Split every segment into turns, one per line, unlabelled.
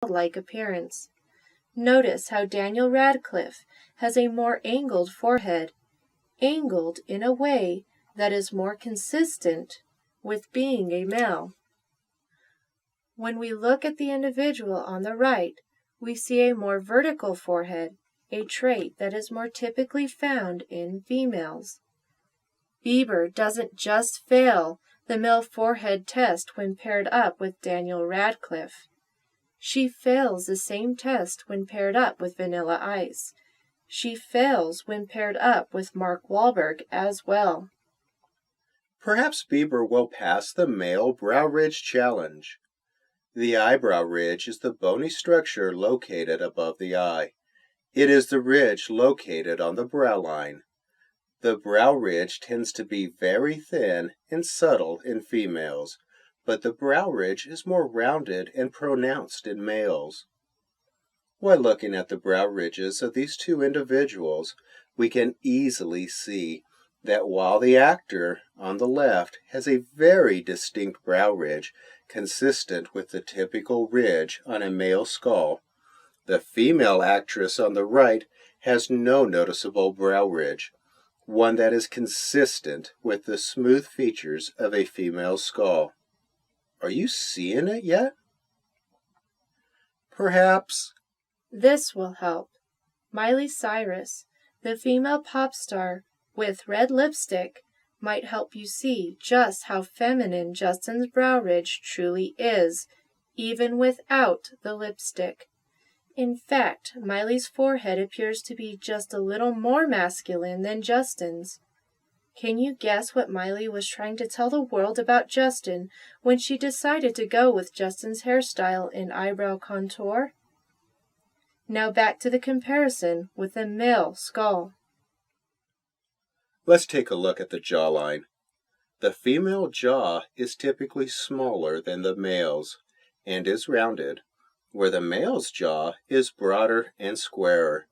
childlike appearance. Notice how Daniel Radcliffe has a more angled forehead, angled in a way that is more consistent with being a male. When we look at the individual on the right, we see a more vertical forehead, a trait that is more typically found in females. Beiber doesn't just fail the male forehead test when paired up with Daniel Radcliffe. She fails the same test when paired up with Vanilla Ice. She fails when paired up with Mark Wahlberg as well.
Perhaps Bieber will pass the male brow ridge challenge. The eyebrow ridge is the bony structure located above the eye. It is the ridge located on the brow line. The brow ridge tends to be very thin and subtle in females, but the brow ridge is more rounded and pronounced in males. While looking at the brow ridges of these two individuals, we can easily see that while the actor on the left has a very distinct brow ridge consistent with the typical ridge on a male skull, the female actress on the right has no noticeable brow ridge, one that is consistent with the smooth features of a female skull. Are you seeing it yet? Perhaps
this will help. Miley Cyrus, the female pop star with red lipstick, might help you see just how feminine Justin's brow ridge truly is, even without the lipstick. In fact, Miley's forehead appears to be just a little more masculine than Justin's. Can you guess what Miley was trying to tell the world about Justin when she decided to go with Justin's hairstyle and eyebrow contour? Now back to the comparison with the male skull.
Let's take a look at the jawline. The female jaw is typically smaller than the male's and is rounded, where the male's jaw is broader and squarer.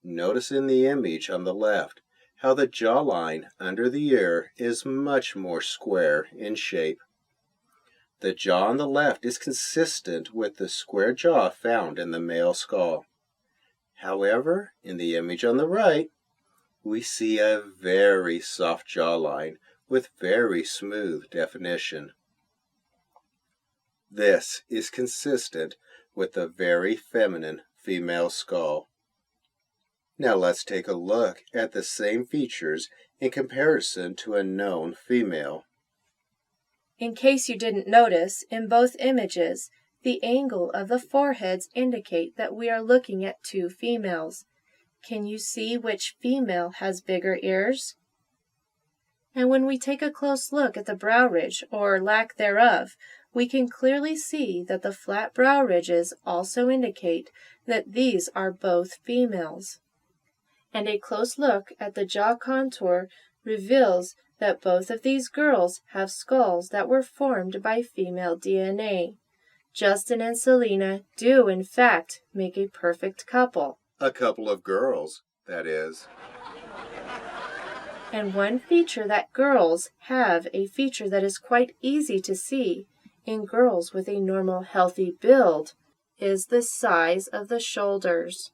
Notice in the image on the left how the jawline under the ear is much more square in shape. The jaw on the left is consistent with the square jaw found in the male skull. However, in the image on the right, we see a very soft jawline with very smooth definition. This is consistent with the very feminine female skull. Now let's take a look at the same features in comparison to a known female.
In case you didn't notice, in both images, the angle of the foreheads indicate that we are looking at two females. Can you see which female has bigger ears? And when we take a close look at the brow ridge, or lack thereof, we can clearly see that the flat brow ridges also indicate that these are both females. And a close look at the jaw contour reveals that both of these girls have skulls that were formed by female DNA. Justin and Selena do, in fact, make a perfect couple.
A couple of girls, that is.
And one feature that girls have, a feature that is quite easy to see in girls with a normal healthy build, is the size of the shoulders.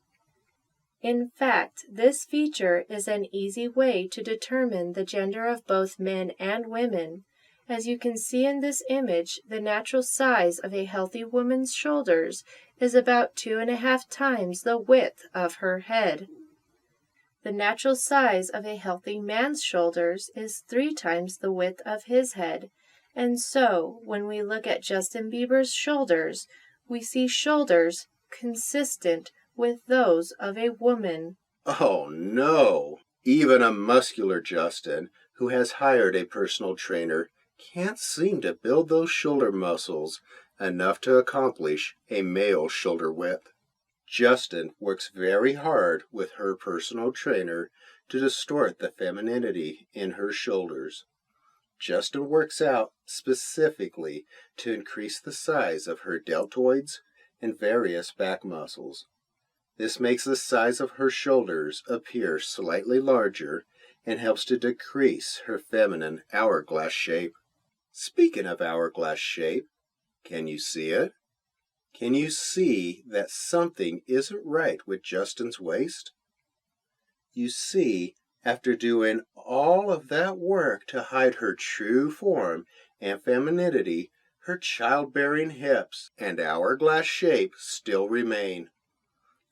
In fact, this feature is an easy way to determine the gender of both men and women. As you can see in this image, the natural size of a healthy woman's shoulders is about 2.5 times the width of her head. The natural size of a healthy man's shoulders is 3 times the width of his head. And so, when we look at Justin Bieber's shoulders, we see shoulders consistent with those of a woman.
Oh no! Even a muscular Justin, who has hired a personal trainer, can't seem to build those shoulder muscles enough to accomplish a male shoulder width. Justin works very hard with her personal trainer to distort the femininity in her shoulders. Justin works out specifically to increase the size of her deltoids and various back muscles. This makes the size of her shoulders appear slightly larger and helps to decrease her feminine hourglass shape. Speaking of hourglass shape, can you see it? Can you see that something isn't right with Justin's waist? You see, after doing all of that work to hide her true form and femininity, her childbearing hips and hourglass shape still remain.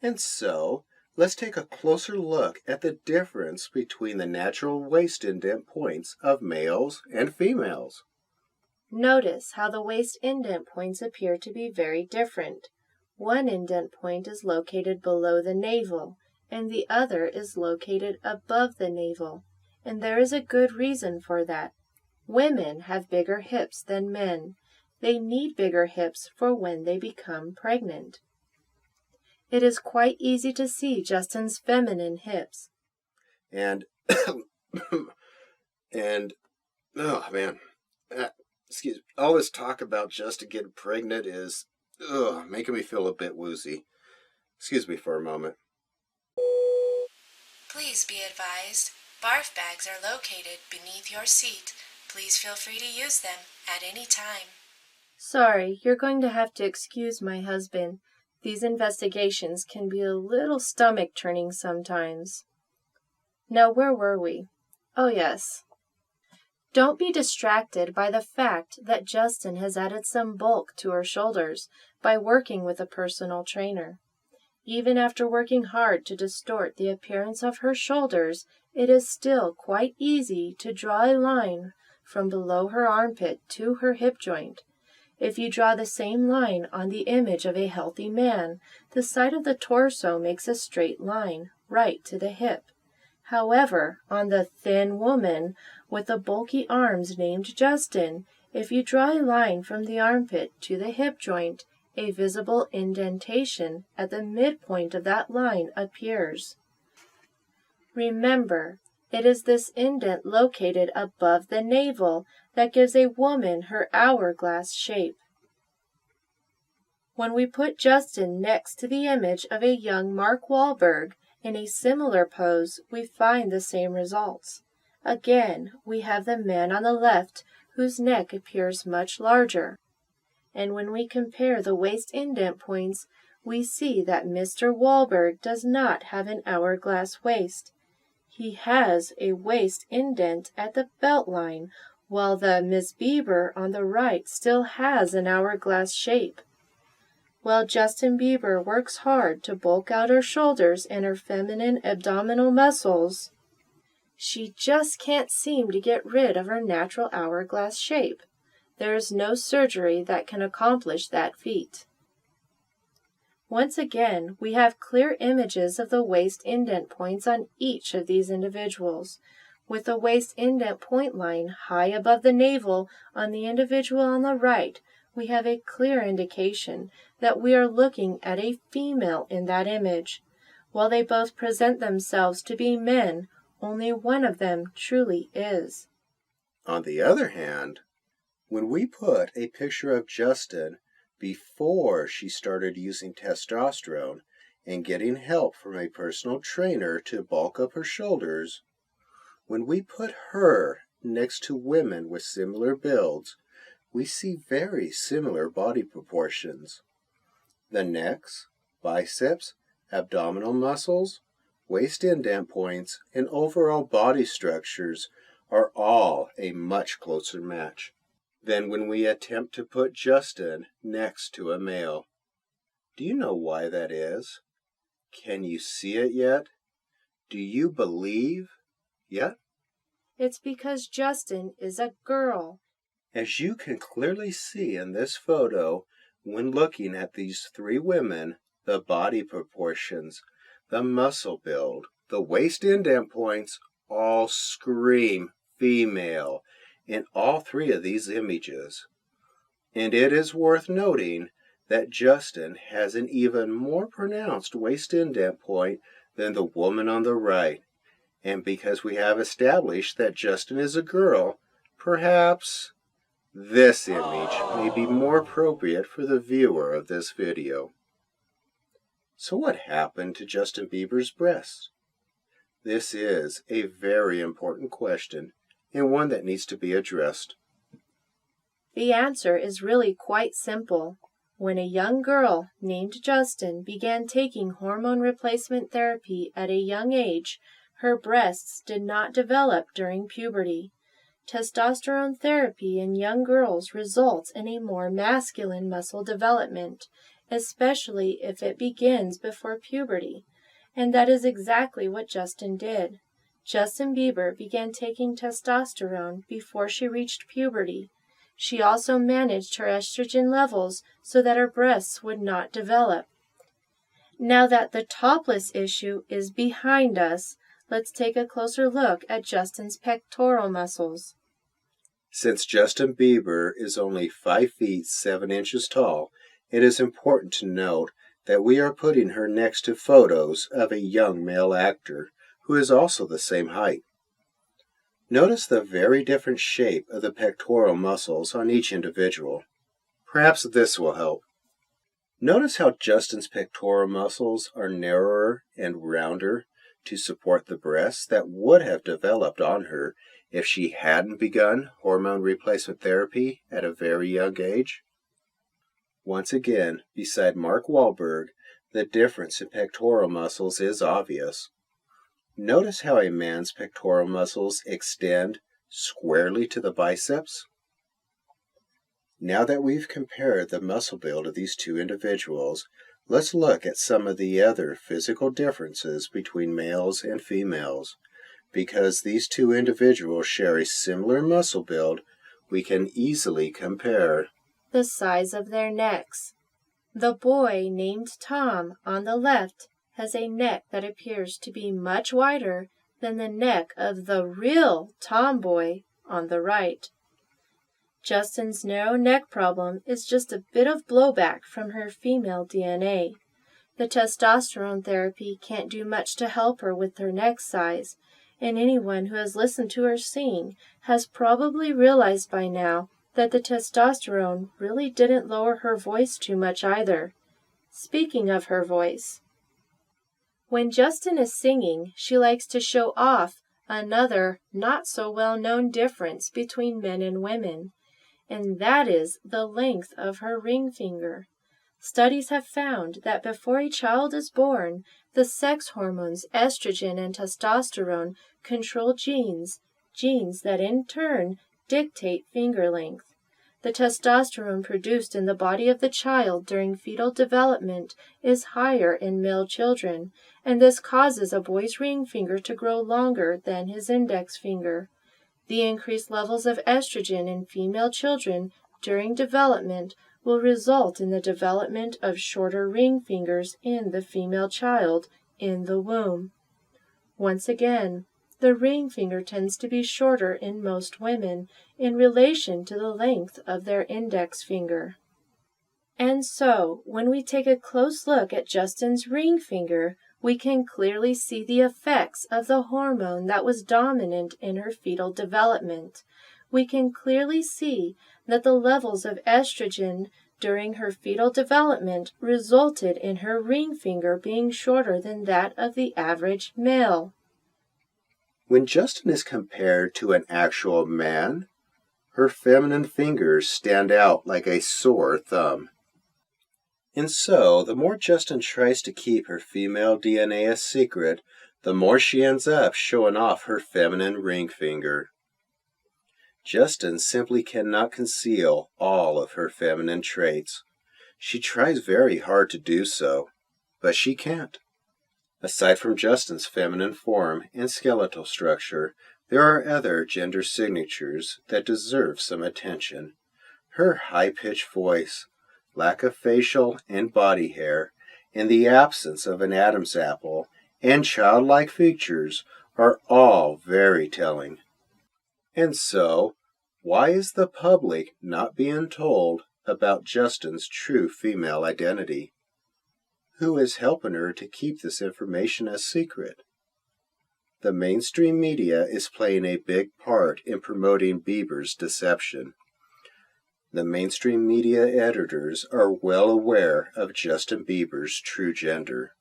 And so, let's take a closer look at the difference between the natural waist indent points of males and females.
Notice how the waist indent points appear to be very different. One indent point is located below the navel, and the other is located above the navel, and there is a good reason for that. Women have bigger hips than men. They need bigger hips for when they become pregnant. It is quite easy to see Justin's feminine hips.
And, and, oh man, excuse me, all this talk about Justin getting pregnant is, making me feel a bit woozy. Excuse me for a moment.
Please be advised, barf bags are located beneath your seat. Please feel free to use them at any time.
Sorry, you're going to have to excuse my husband. These investigations can be a little stomach-turning sometimes. Now, where were we? Oh, yes. Don't be distracted by the fact that Justin has added some bulk to her shoulders by working with a personal trainer. Even after working hard to distort the appearance of her shoulders, it is still quite easy to draw a line from below her armpit to her hip joint. If you draw the same line on the image of a healthy man, the side of the torso makes a straight line right to the hip. However, on the thin woman with the bulky arms named Justin, if you draw a line from the armpit to the hip joint, a visible indentation at the midpoint of that line appears. Remember, it is this indent located above the navel that gives a woman her hourglass shape. When we put Justin next to the image of a young Mark Wahlberg in a similar pose, we find the same results. Again, we have the man on the left whose neck appears much larger. And when we compare the waist indent points, we see that Mr. Wahlberg does not have an hourglass waist. He has a waist indent at the belt line, while the Miss Beiber on the right still has an hourglass shape. While Justin Bieber works hard to bulk out her shoulders and her feminine abdominal muscles, she just can't seem to get rid of her natural hourglass shape. There is no surgery that can accomplish that feat. Once again, we have clear images of the waist indent points on each of these individuals. With the waist indent point line high above the navel on the individual on the right, we have a clear indication that we are looking at a female in that image. While they both present themselves to be men, only one of them truly is.
On the other hand, when we put a picture of Justin before she started using testosterone and getting help from a personal trainer to bulk up her shoulders, when we put her next to women with similar builds, we see very similar body proportions. The necks, biceps, abdominal muscles, waist indent points, and overall body structures are all a much closer match than when we attempt to put Justin next to a male. Do you know why that is? Can you see it yet? Do you believe yet?
It's because Justin is a girl.
As you can clearly see in this photo, when looking at these three women, the body proportions, the muscle build, the waist indent points all scream female in all three of these images. And it is worth noting that Justin has an even more pronounced waist indent point than the woman on the right. And because we have established that Justin is a girl, perhaps this image may be more appropriate for the viewer of this video. So what happened to Justin Bieber's breasts? This is a very important question and one that needs to be addressed.
The answer is really quite simple. When a young girl named Justin began taking hormone replacement therapy at a young age, her breasts did not develop during puberty. Testosterone therapy in young girls results in a more masculine muscle development, especially if it begins before puberty. And that is exactly what Justin did. Justin Bieber began taking testosterone before she reached puberty. She also managed her estrogen levels so that her breasts would not develop. Now that the topless issue is behind us, let's take a closer look at Justin's pectoral muscles.
Since Justin Bieber is only 5 feet 7 inches tall, it is important to note that we are putting her next to photos of a young male actor who is also the same height. Notice the very different shape of the pectoral muscles on each individual. Perhaps this will help. Notice how Justin's pectoral muscles are narrower and rounder to support the breasts that would have developed on her if she hadn't begun hormone replacement therapy at a very young age. Once again, beside Mark Wahlberg, the difference in pectoral muscles is obvious. Notice how a man's pectoral muscles extend squarely to the biceps. Now that we've compared the muscle build of these two individuals, let's look at some of the other physical differences between males and females. Because these two individuals share a similar muscle build, we can easily compare
the size of their necks. The boy named Tom on the left has a neck that appears to be much wider than the neck of the real tomboy on the right. Justin's narrow neck problem is just a bit of blowback from her female DNA. The testosterone therapy can't do much to help her with her neck size, and anyone who has listened to her sing has probably realized by now that the testosterone really didn't lower her voice too much either. Speaking of her voice, when Justin is singing, she likes to show off another not-so-well-known difference between men and women, and that is the length of her ring finger. Studies have found that before a child is born, the sex hormones estrogen and testosterone control genes that in turn dictate finger length. The testosterone produced in the body of the child during fetal development is higher in male children, and this causes a boy's ring finger to grow longer than his index finger. The increased levels of estrogen in female children during development will result in the development of shorter ring fingers in the female child in the womb. Once again, the ring finger tends to be shorter in most women in relation to the length of their index finger. And so, when we take a close look at Justin's ring finger, we can clearly see the effects of the hormone that was dominant in her fetal development. We can clearly see that the levels of estrogen during her fetal development resulted in her ring finger being shorter than that of the average male.
When Justin is compared to an actual man, her feminine fingers stand out like a sore thumb. And so, the more Justin tries to keep her female DNA a secret, the more she ends up showing off her feminine ring finger. Justin simply cannot conceal all of her feminine traits. She tries very hard to do so, but she can't. Aside from Justin's feminine form and skeletal structure, there are other gender signatures that deserve some attention. Her high-pitched voice, lack of facial and body hair, and the absence of an Adam's apple, and childlike features are all very telling. And so, why is the public not being told about Justin's true female identity? Who is helping her to keep this information a secret? The mainstream media is playing a big part in promoting Bieber's deception. The mainstream media editors are well aware of Justin Bieber's true gender.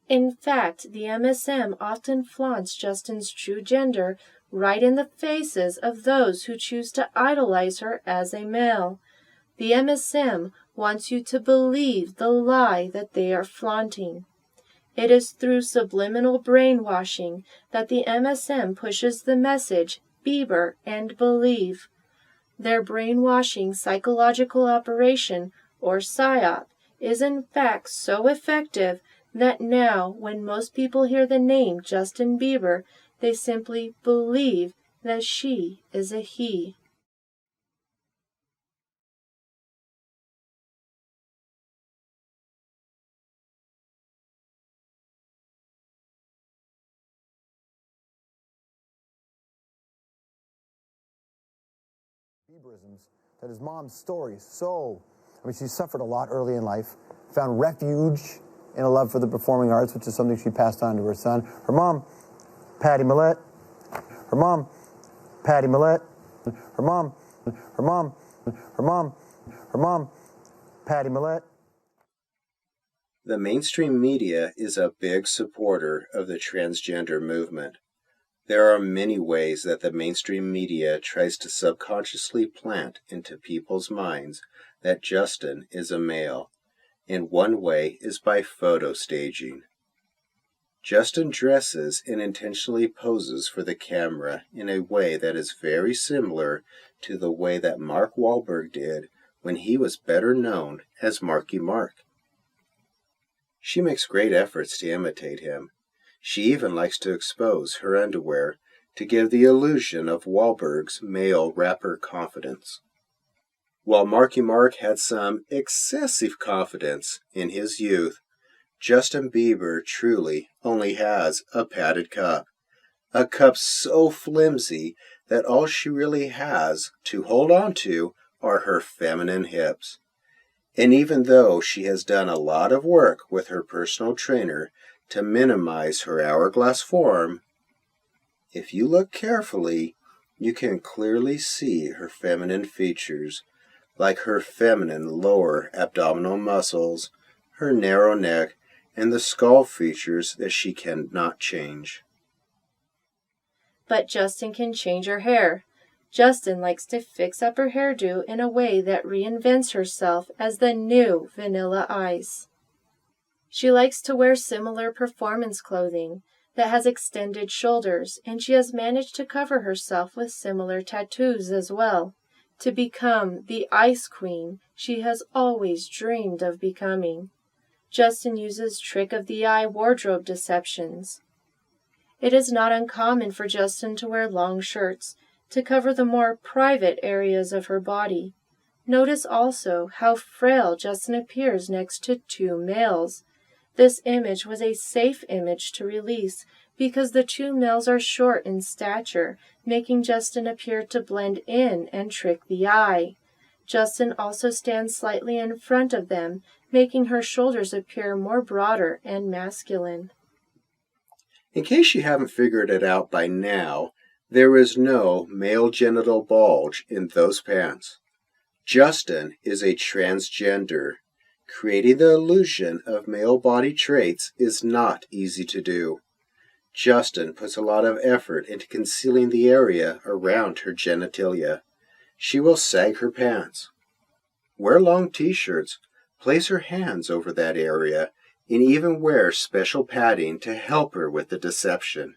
In fact, the MSM often flaunts Justin's true gender right in the faces of those who choose to idolize her as a male. The MSM wants you to believe the lie that they are flaunting. It is through subliminal brainwashing that the MSM pushes the message, Beiber and believe. Their brainwashing psychological operation, or PSYOP, is in fact so effective that now, when most people hear the name Justin Bieber, they simply believe that she is a he.
Bieberisms, that his mom's story is she suffered a lot early in life, found refuge in a love for the performing arts, which is something she passed on to her son. Her mom, Patty Millett. Her mom, Patty Millett. Her mom, her mom, her mom, her mom, Patty Millett.
The mainstream media is a big supporter of the transgender movement. There are many ways that the mainstream media tries to subconsciously plant into people's minds that Justin is a male, and one way is by photo staging. Justin dresses and intentionally poses for the camera in a way that is very similar to the way that Mark Wahlberg did when he was better known as Marky Mark. She makes great efforts to imitate him. She even likes to expose her underwear to give the illusion of Wahlberg's male rapper confidence. While Marky Mark had some excessive confidence in his youth, Justin Bieber truly only has a padded cup. A cup so flimsy that all she really has to hold on to are her feminine hips. And even though she has done a lot of work with her personal trainer to minimize her hourglass form, if you look carefully, you can clearly see her feminine features, like her feminine lower abdominal muscles, her narrow neck, and the skull features that she cannot change.
But Justin can change her hair. Justin likes to fix up her hairdo in a way that reinvents herself as the new Vanilla Ice. She likes to wear similar performance clothing that has extended shoulders, and she has managed to cover herself with similar tattoos as well, to become the Ice Queen she has always dreamed of becoming. Justin uses trick-of-the-eye wardrobe deceptions. It is not uncommon for Justin to wear long shirts to cover the more private areas of her body. Notice also how frail Justin appears next to two males. This image was a safe image to release because the two males are short in stature, making Justin appear to blend in and trick the eye. Justin also stands slightly in front of them, making her shoulders appear more broader and masculine.
In case you haven't figured it out by now, there is no male genital bulge in those pants. Justin is a transgender. Creating the illusion of male body traits is not easy to do. Justin puts a lot of effort into concealing the area around her genitalia. She will sag her pants, wear long t-shirts, place her hands over that area, and even wear special padding to help her with the deception.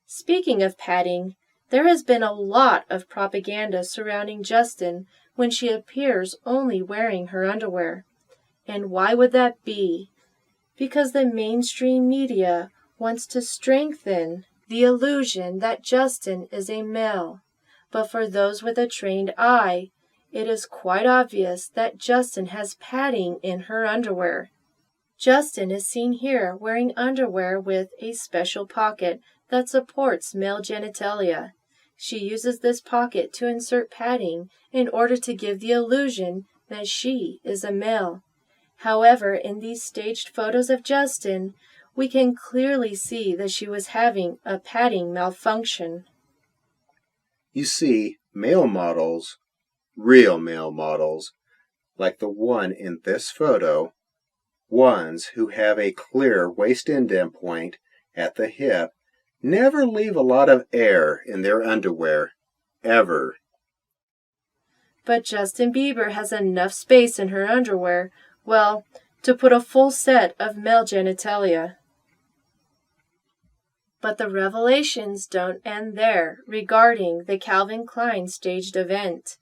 Speaking of padding, there has been a lot of propaganda surrounding Justin when she appears only wearing her underwear. And why would that be? Because the mainstream media wants to strengthen the illusion that Justin is a male. But for those with a trained eye, it is quite obvious that Justin has padding in her underwear. Justin is seen here wearing underwear with a special pocket that supports male genitalia. She uses this pocket to insert padding in order to give the illusion that she is a male. However, in these staged photos of Justin, we can clearly see that she was having a padding malfunction.
You see, male models, real male models, like the one in this photo, ones who have a clear waist indent point at the hip, never leave a lot of air in their underwear, ever.
But Justin Bieber has enough space in her underwear, well, to put a full set of male genitalia. But the revelations don't end there regarding the Calvin Klein staged event.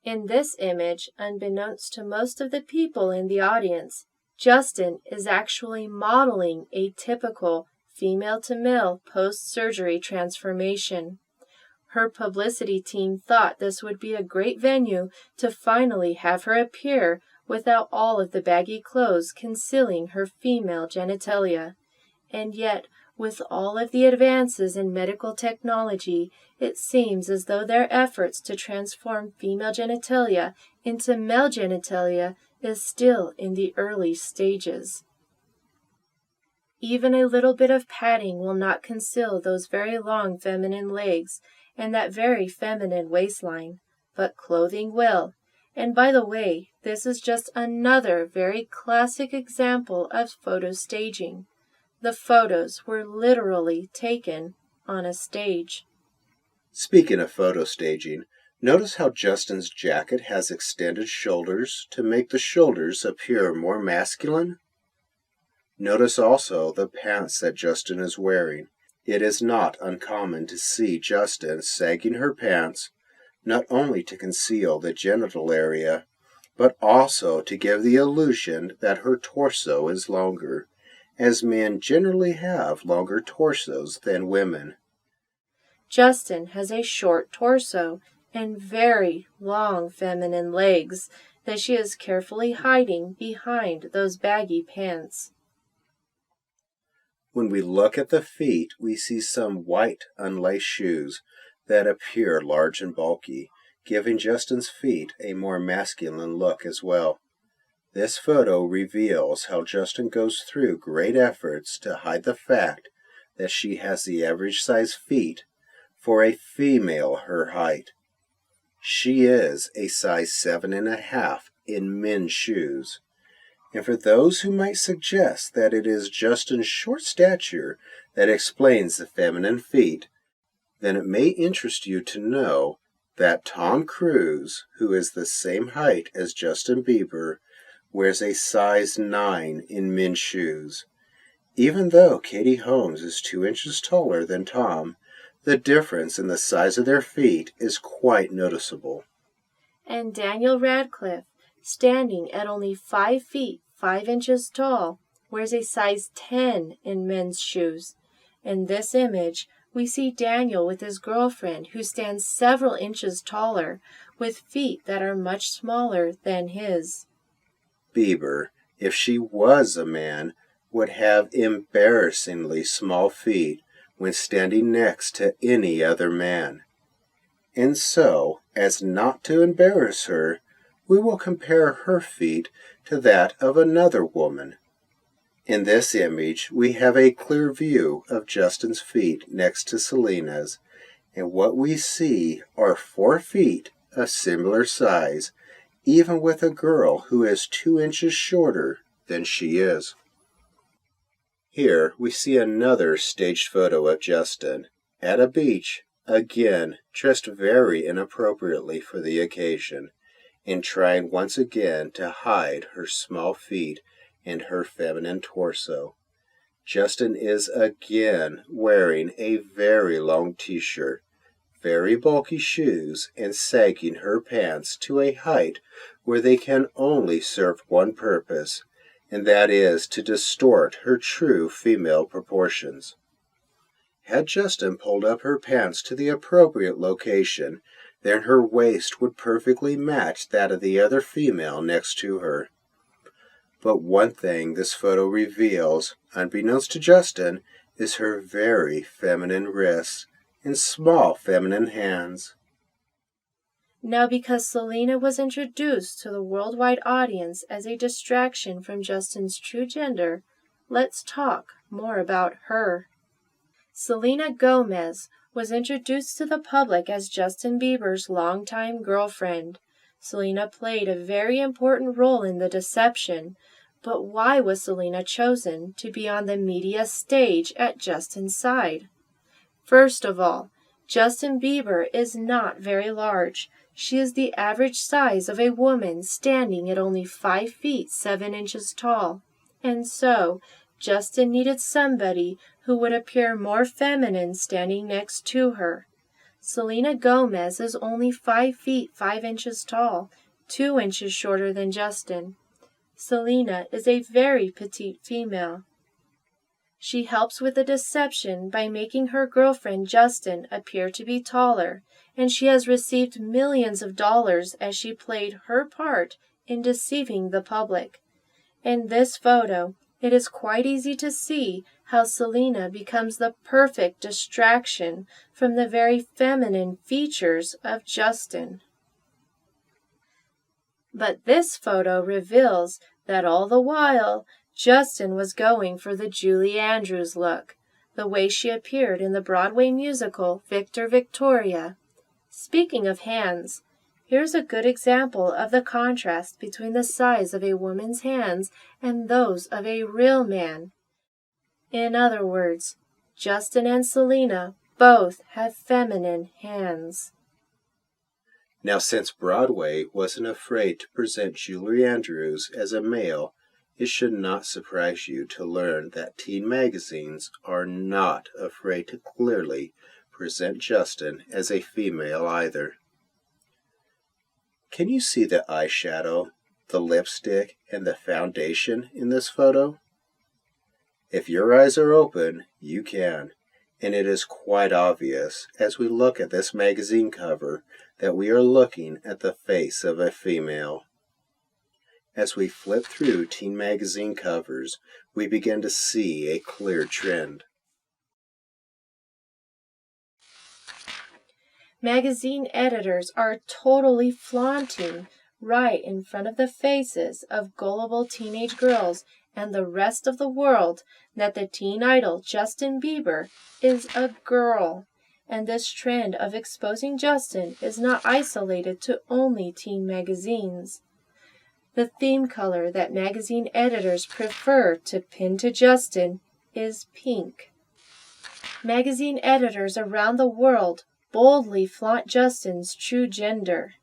In this image, unbeknownst to most of the people in the audience, Justin is actually modeling a typical female-to-male post-surgery transformation. Her publicity team thought this would be a great venue to finally have her appear without all of the baggy clothes concealing her female genitalia. And yet, with all of the advances in medical technology, it seems as though their efforts to transform female genitalia into male genitalia is still in the early stages. Even a little bit of padding will not conceal those very long feminine legs and that very feminine waistline, but clothing will. And by the way, this is just another very classic example of photo staging. The photos were literally taken on a stage.
Speaking of photo staging, notice how Justin's jacket has extended shoulders to make the shoulders appear more masculine? Notice also the pants that Justin is wearing. It is not uncommon to see Justin sagging her pants, not only to conceal the genital area, but also to give the illusion that her torso is longer, as men generally have longer torsos than women.
Justin has a short torso and very long feminine legs that she is carefully hiding behind those baggy pants.
When we look at the feet, we see some white unlaced shoes that appear large and bulky, giving Justin's feet a more masculine look as well. This photo reveals how Justin goes through great efforts to hide the fact that she has the average size feet for a female her height. She is a size 7.5 in men's shoes. And for those who might suggest that it is Justin's short stature that explains the feminine feet, then it may interest you to know that Tom Cruise, who is the same height as Justin Bieber, wears a size 9 in men's shoes. Even though Katie Holmes is 2 inches taller than Tom, the difference in the size of their feet is quite noticeable.
And Daniel Radcliffe, standing at only 5 feet 5 inches tall, wears a size 10 in men's shoes. In this image, we see Daniel with his girlfriend, who stands several inches taller, with feet that are much smaller than his.
Bieber, if she was a man, would have embarrassingly small feet when standing next to any other man. And so, as not to embarrass her, we will compare her feet to that of another woman. In this image, we have a clear view of Justin's feet next to Selena's, and what we see are 4 feet of similar size, even with a girl who is 2 inches shorter than she is. Here we see another staged photo of Justin at a beach, again dressed very inappropriately for the occasion, and trying once again to hide her small feet and her feminine torso. Justin is again wearing a very long t-shirt, very bulky shoes, and sagging her pants to a height where they can only serve one purpose, and that is to distort her true female proportions. Had Justin pulled up her pants to the appropriate location, then her waist would perfectly match that of the other female next to her. But one thing this photo reveals, unbeknownst to Justin, is her very feminine wrists and small feminine hands.
Now, because Selena was introduced to the worldwide audience as a distraction from Justin's true gender, let's talk more about her. Selena Gomez was introduced to the public as Justin Bieber's longtime girlfriend. Selena played a very important role in the deception, but why was Selena chosen to be on the media stage at Justin's side? First of all, Justin Bieber is not very large. She is the average size of a woman standing at only 5 feet 7 inches tall. And so, Justin needed somebody who would appear more feminine standing next to her. Selena Gomez is only 5 feet 5 inches tall, 2 inches shorter than Justin. Selena is a very petite female. She helps with the deception by making her girlfriend Justin appear to be taller, and she has received millions of dollars as she played her part in deceiving the public. In this photo, it is quite easy to see how Selena becomes the perfect distraction from the very feminine features of Justin. But this photo reveals that all the while, Justin was going for the Julie Andrews look, the way she appeared in the Broadway musical Victor Victoria. Speaking of hands, here's a good example of the contrast between the size of a woman's hands and those of a real man. In other words, Justin and Selena both have feminine hands.
Now, since Broadway wasn't afraid to present Julie Andrews as a male, it should not surprise you to learn that teen magazines are not afraid to clearly present Justin as a female either. Can you see the eyeshadow, the lipstick, and the foundation in this photo? If your eyes are open, you can, and it is quite obvious as we look at this magazine cover that we are looking at the face of a female. As we flip through teen magazine covers, we begin to see a clear trend.
Magazine editors are totally flaunting right in front of the faces of gullible teenage girls and the rest of the world that the teen idol Justin Bieber is a girl. And this trend of exposing Justin is not isolated to only teen magazines. The theme color that magazine editors prefer to pin to Justin is pink. Magazine editors around the world boldly flaunt Justin's true gender.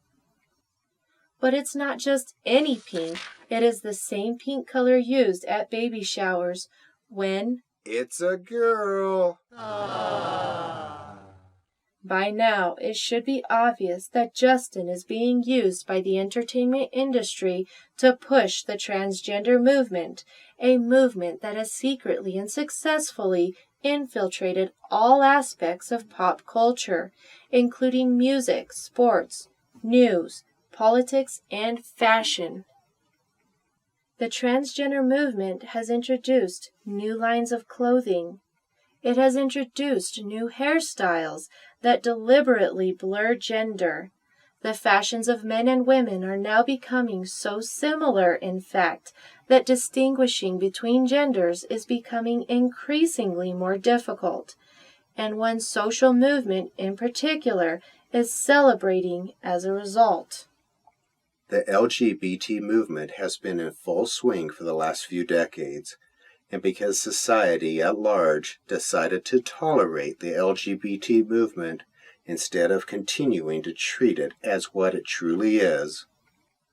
But it's not just any pink, it is the same pink color used at baby showers when
It's a girl.
By now, it should be obvious that Justin is being used by the entertainment industry to push the transgender movement, a movement that has secretly and successfully infiltrated all aspects of pop culture, including music, sports, news, politics, and fashion. The transgender movement has introduced new lines of clothing. It has introduced new hairstyles that deliberately blur gender. The fashions of men and women are now becoming so similar, in fact, that distinguishing between genders is becoming increasingly more difficult. And one social movement in particular is celebrating as a result.
The LGBT movement has been in full swing for the last few decades, and because society at large decided to tolerate the LGBT movement instead of continuing to treat it as what it truly is,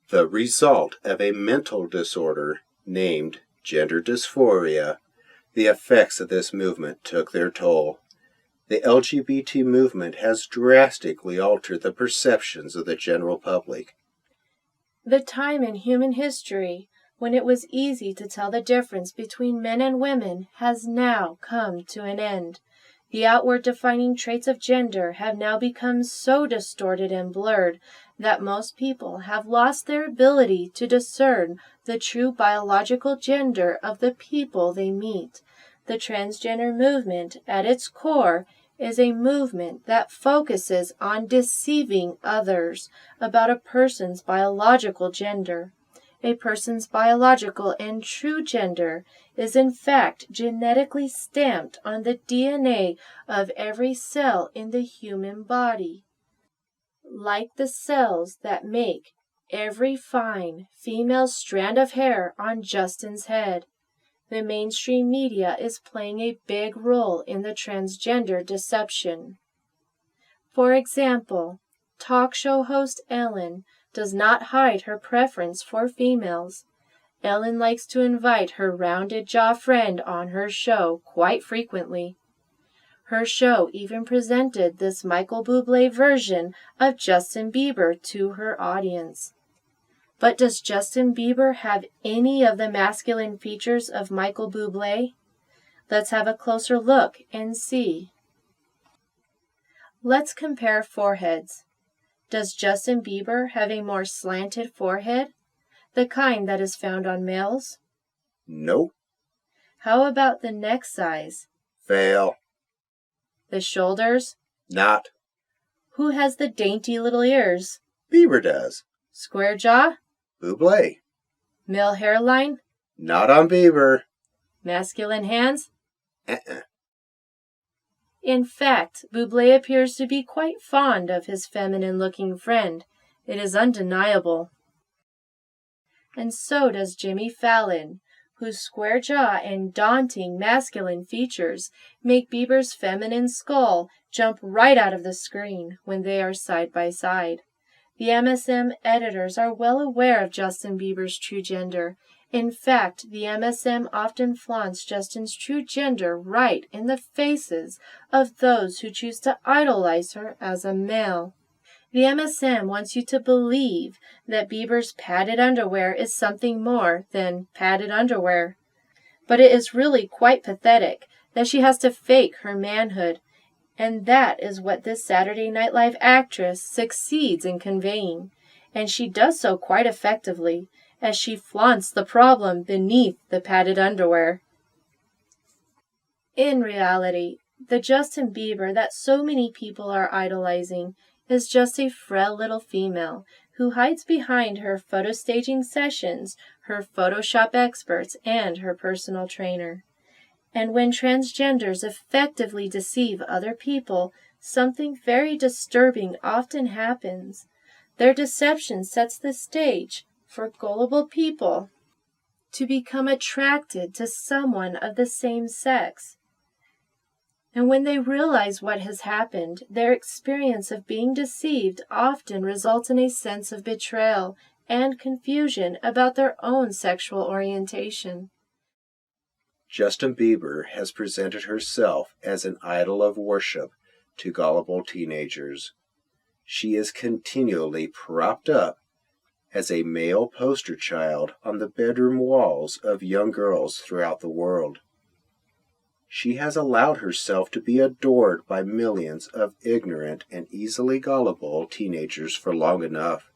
the result of a mental disorder named gender dysphoria, the effects of this movement took their toll. The LGBT movement has drastically altered the perceptions of the general public.
The time in human history when it was easy to tell the difference between men and women has now come to an end. The outward defining traits of gender have now become so distorted and blurred that most people have lost their ability to discern the true biological gender of the people they meet. The transgender movement, at its core, is a movement that focuses on deceiving others about a person's biological gender. A person's biological and true gender is in fact genetically stamped on the DNA of every cell in the human body. Like the cells that make every fine female strand of hair on Justin's head, the mainstream media is playing a big role in the transgender deception. For example, talk show host Ellen does not hide her preference for females. Ellen likes to invite her rounded jaw friend on her show quite frequently. Her show even presented this Michael Bublé version of Justin Bieber to her audience. But does Justin Bieber have any of the masculine features of Michael Bublé? Let's have a closer look and see. Let's compare foreheads. Does Justin Bieber have a more slanted forehead, the kind that is found on males?
Nope.
How about the neck size?
Fail.
The shoulders?
Not.
Who has the dainty little ears?
Bieber does.
Square jaw?
Bublé.
Male hairline?
Not on Bieber.
Masculine hands?
Uh-uh.
In fact, Bublé appears to be quite fond of his feminine-looking friend. It is undeniable. And so does Jimmy Fallon, whose square jaw and daunting masculine features make Bieber's feminine skull jump right out of the screen when they are side by side. The MSM editors are well aware of Justin Bieber's true gender. In fact, the MSM often flaunts Justin's true gender right in the faces of those who choose to idolize her as a male. The MSM wants you to believe that Bieber's padded underwear is something more than padded underwear. But it is really quite pathetic that she has to fake her manhood, and that is what this Saturday Night Live actress succeeds in conveying, and she does so quite effectively, as she flaunts the problem beneath the padded underwear. In reality, the Justin Bieber that so many people are idolizing is just a frail little female who hides behind her photo staging sessions, her Photoshop experts, and her personal trainer. And when transgenders effectively deceive other people, something very disturbing often happens. Their deception sets the stage for gullible people to become attracted to someone of the same sex. And when they realize what has happened, their experience of being deceived often results in a sense of betrayal and confusion about their own sexual orientation.
Justin Bieber has presented herself as an idol of worship to gullible teenagers. She is continually propped up as a male poster child on the bedroom walls of young girls throughout the world. She has allowed herself to be adored by millions of ignorant and easily gullible teenagers for long enough.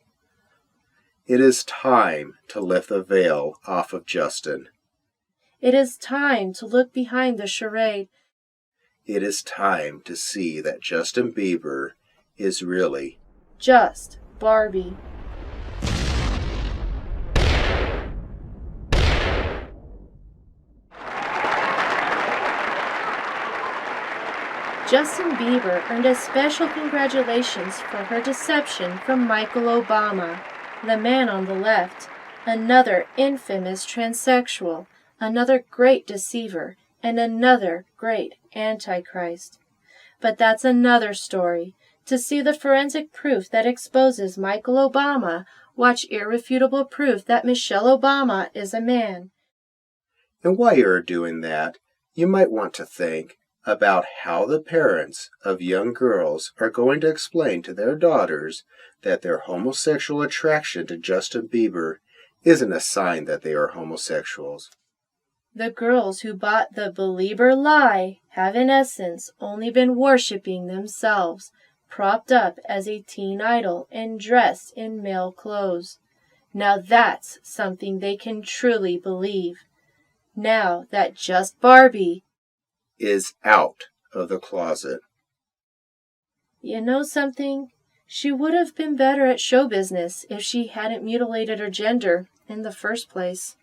It is time to lift the veil off of Justin.
It is time to look behind the charade.
It is time to see that Justin Bieber is really
just Barbie. Justin Bieber earned a special congratulations for her deception from Michael Obama, the man on the left, another infamous transsexual, another great deceiver, and another great antichrist. But that's another story. To see the forensic proof that exposes Michael Obama, watch irrefutable proof that Michelle Obama is a man.
And while you're doing that, you might want to think about how the parents of young girls are going to explain to their daughters that their homosexual attraction to Justin Bieber isn't a sign that they are homosexuals.
The girls who bought the Belieber lie have in essence only been worshiping themselves, propped up as a teen idol and dressed in male clothes. Now that's something they can truly believe. Now that just Barbie
is out of the closet.
You know something? She would have been better at show business if she hadn't mutilated her gender in the first place.